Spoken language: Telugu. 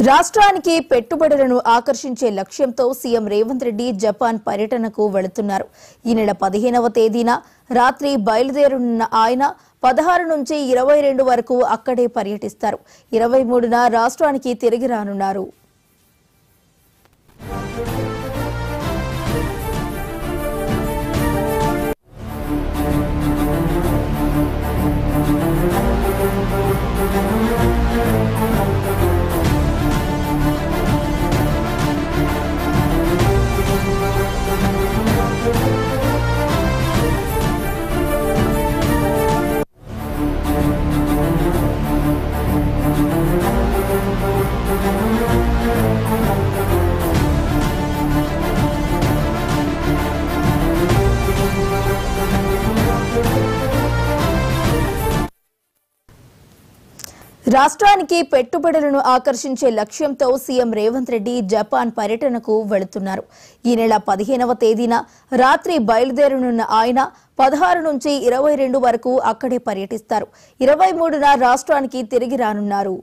రాష్ట్రానికి పెట్టుబడులను ఆకర్షించే లక్ష్యంతో సీఎం రేవంత్ రెడ్డి జపాన్ పర్యటనకు వెళుతున్నారు. ఈ నెల 15వ తేదీన రాత్రి బయలుదేరనున్న ఆయన 16 నుంచి 22 వరకు అక్కడే పర్యటిస్తారు. 23న రాష్ట్రానికి తిరిగి రానున్నారు. రాష్ట్రానికి పెట్టుబడులను ఆకర్షించే లక్ష్యంతో సీఎం రేవంత్ రెడ్డి జపాన్ పర్యటనకు వెళుతున్నారు. ఈ నెల 15వ తేదీన రాత్రి బయలుదేరనున్న ఆయన 16 నుంచి 22 వరకు అక్కడే పర్యటిస్తారు. 23న రాష్ట్రానికి తిరిగి రానున్నారు.